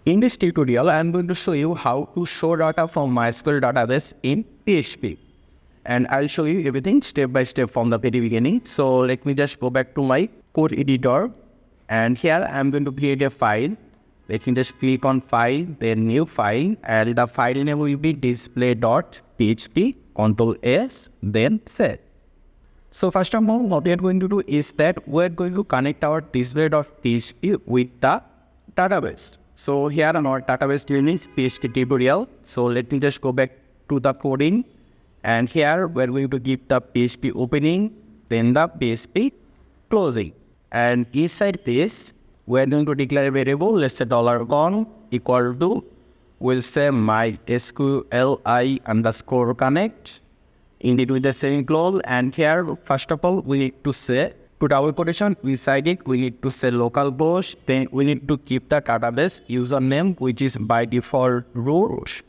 In this tutorial, I am going to show you how to show data from MySQL database in PHP. And I'll show you everything step by step from the very beginning. So let me just go back to my code editor. And here I'm going to create a file. Let me just click on file, then new file. And the file name will be display.php, Ctrl S, then save. So first of all, what we are going to do is that we are going to connect our display.php with the database. So here on our database name is PHP tutorial. So let me just go back to the coding. And here we are going to give the PHP opening, then the PHP closing. And inside this, we are going to declare a variable, let's say $1 equal to, we'll say MySQLi underscore connect, indeed with the semicolon. And here, first of all, we need to say, to double quotation, inside it, we need to say localhost, then we need to keep the database username, which is by default root.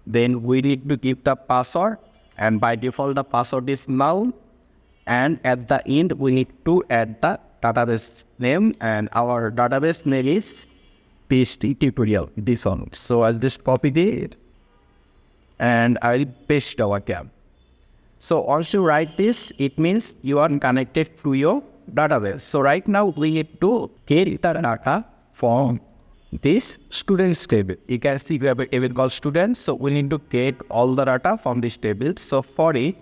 Then we need to keep the password, and by default, the password is null. And at the end, we need to add the database name, and our database name is PHP tutorial, this one. So I'll just copy it and I'll paste our tab. So once you write this, it means you are connected to your database. So right now we need to get the data from this students table. You can see we have a table called students. So we need to get all the data from this table. So for it,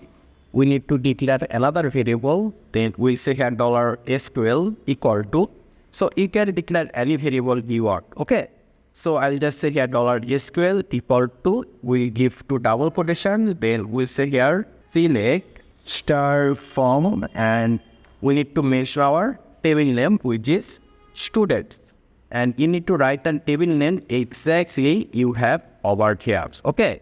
we need to declare another variable. Then we'll say here $SQL equal to. So you can declare any variable you want. Okay. So I'll just say here $SQL equal to, we'll give to double quotation. Then we'll say here select star from, and we need to mention our table name, which is students. And you need to write the table name exactly you have over here. Okay.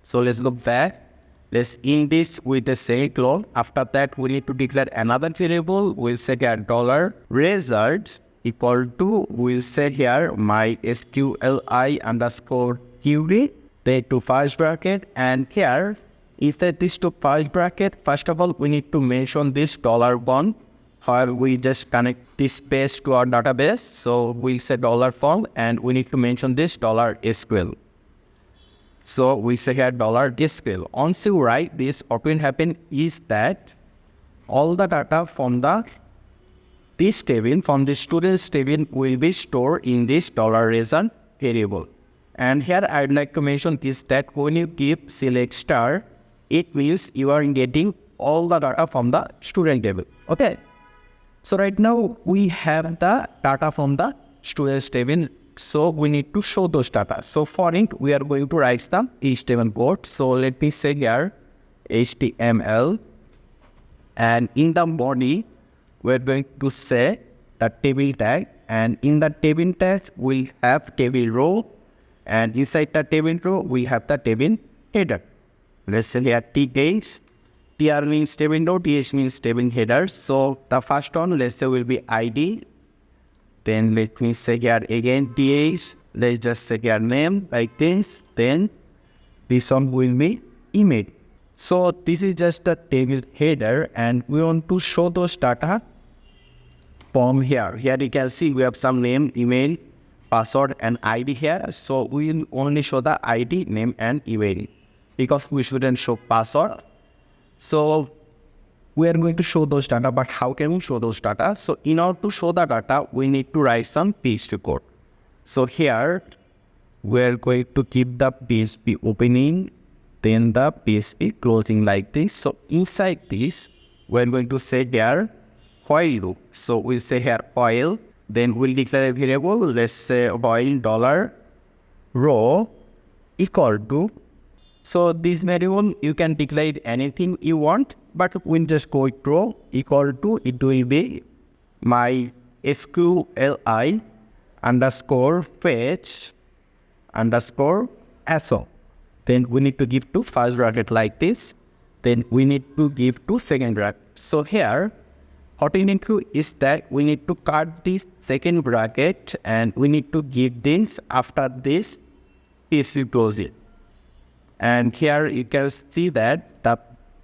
So let's go back. Let's end this with the semicolon. After that, we need to declare another variable. We'll say here $result equal to, we'll say here MySQLi underscore query, then to first bracket. And here, inside this to first bracket, first of all, we need to mention this $1, where we just connect this page to our database. So we'll say $form, and we need to mention this $SQL. So we say here $SQL. Once you write this, what will happen is that all the data from this table, from the students table, will be stored in this $result variable. And here I'd like to mention is that when you give select star, it means you are getting all the data from the student table. Okay. So right now we have the data from the students table. So we need to show those data. So for it, we are going to write some HTML code. So let me say here HTML, and in the body, we're going to say the table tag, and in the table tag, we have table row, and inside the table row, we have the table header. Let's say here TH, TR means table row, TH means table header. So the first one, let's say will be ID. Then let me say here again TH, let's just say here name like this. Then this one will be image. So this is just the table header, and we want to show those data from here. Here you can see we have some name, email, password, and ID here. So we will only show the ID, name, and email, because we shouldn't show password. So we are going to show those data, but how can we show those data? So in order to show the data, we need to write some PHP code. So here, we are going to keep the PHP opening, then the PHP closing like this. So inside this, we are going to say here while loop. So we'll say here while, then we'll declare a variable, let's say while $row equal to. So this variable, you can declare anything you want, but we'll just go with row equal to, it will be MySQLi underscore fetch underscore ASO. Then we need to give to first bracket like this. Then we need to give to second bracket. So here, what we need to is that we need to cut this second bracket, and we need to give this after this PHP closing. And here you can see that the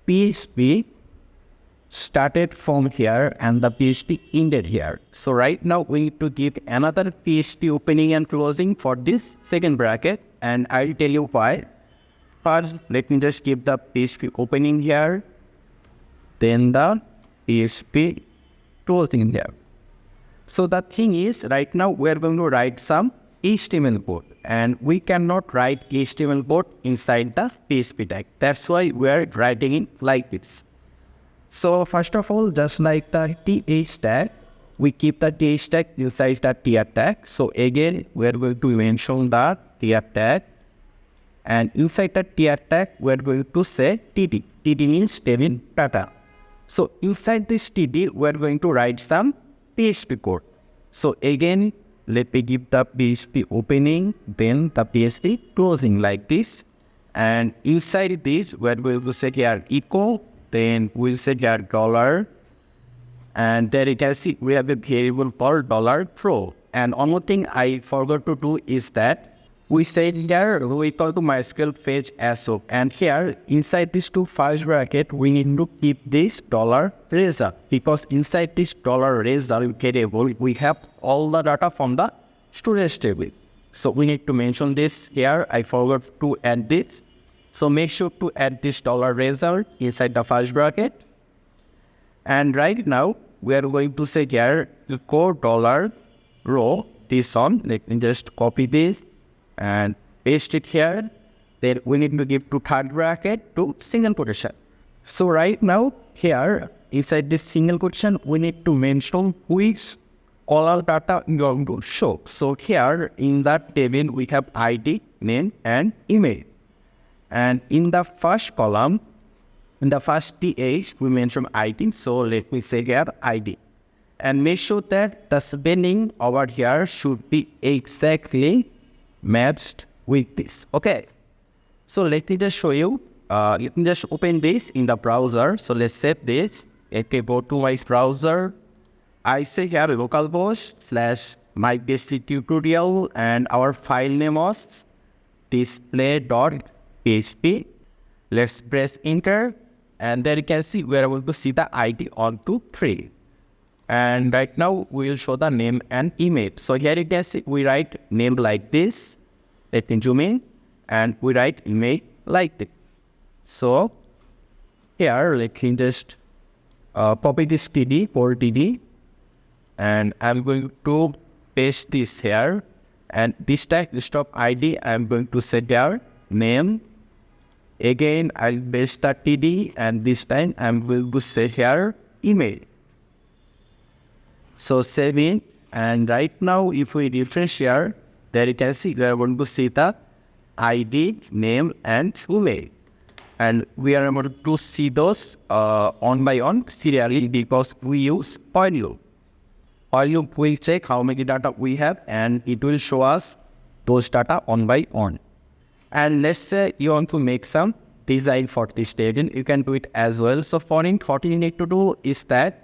PHP started from here and the PHP ended here. So right now we need to give another PHP opening and closing for this second bracket, and I'll tell you why. First, let me just give the PHP opening here, then the PHP closing here. So the thing is, right now we are going to write some HTML code, and we cannot write HTML code inside the PHP tag. That's why we are writing it like this. So first of all, just like the TH tag, we keep the TH tag inside the TR tag. So again, we are going to mention the TR tag, and inside the TR tag, we are going to say TD. TD means table data. So inside this TD, we are going to write some PHP code. So again, let me give the PHP opening, then the PHP closing like this. And inside this, we are going to say here echo, then we'll say here dollar. And there you can see we have a variable called $pro. And one more thing I forgot to do is that we said here we call to MySQL fetch ASO, and here inside this two first bracket we need to keep this $result, because inside this $result variable we have all the data from the storage table. So we need to mention this here. I forgot to add this. So make sure to add this $result inside the first bracket. And right now we are going to say here echo $row this on. Let me just copy this and paste it here. Then we need to give to third bracket to single quotation. So right now here inside this single quotation we need to mention which column data we are going to show. So here in that table we have ID, name and email. And in the first column, in the first TH we mention ID. So let me say here ID. And make sure that the spelling over here should be exactly matched with this. Okay, so let me just show you. Let me just open this in the browser. So let's save this. Let me go to my browser. I say here localhost / my basic tutorial, and our file name was display.php. Let's press enter, and there you can see we are able to see the ID 1, 2, 3. And right now we will show the name and email. So here you can see we write name like this. Let me zoom in, and we write email like this. So here let me just copy this TD for TD, and I'm going to paste this here. And this time instead of ID, I'm going to set here name. Again, I'll paste the TD, and this time I'm going to say here email. So save it, and right now if we refresh here, there you can see we are going to see the ID, name and email. And we are able to see those one by one serially because we use while loop. While loop will check how many data we have, and it will show us those data one by one. And let's say you want to make some design for this table, you can do it as well. So for it, what you need to do is that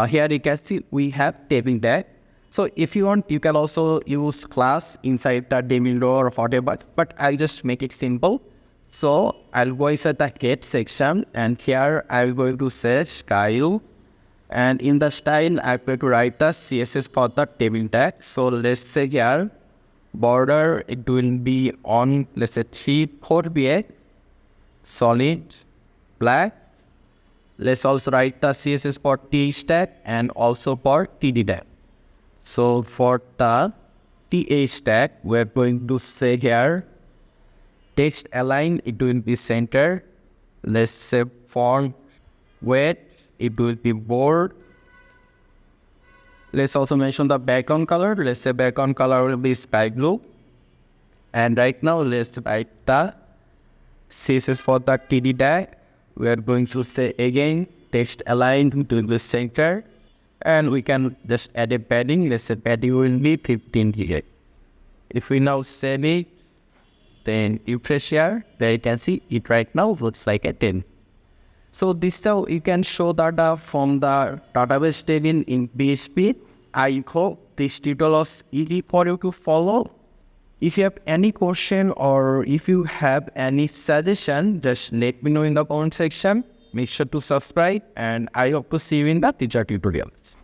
here you can see we have table tag. So if you want, you can also use class inside the table or whatever, but I'll just make it simple. So I'll go inside the get section, and here I'm going to say style, and in the style I'm going to write the CSS for the table tag. So let's say here border, it will be on, let's say 3-4 px, solid black. Let's also write the CSS for TH tag and also for TD tag. So for the TH tag, we're going to say here text align, it will be center. Let's say font weight, it will be bold. Let's also mention the background color. Let's say background color will be sky blue. And right now let's write the CSS for the TD tag. We are going to say again text align to the center, and we can just add a padding. Let's say padding will be 15 px. If we now save it, then refresh here, there you can see it right now looks like a 10. So this is how you can show data from the database table in PHP. I hope this tutorial was easy for you to follow. If you have any question or if you have any suggestion, just let me know in the comment section. make sure to subscribe, and I hope to see you in the future tutorials.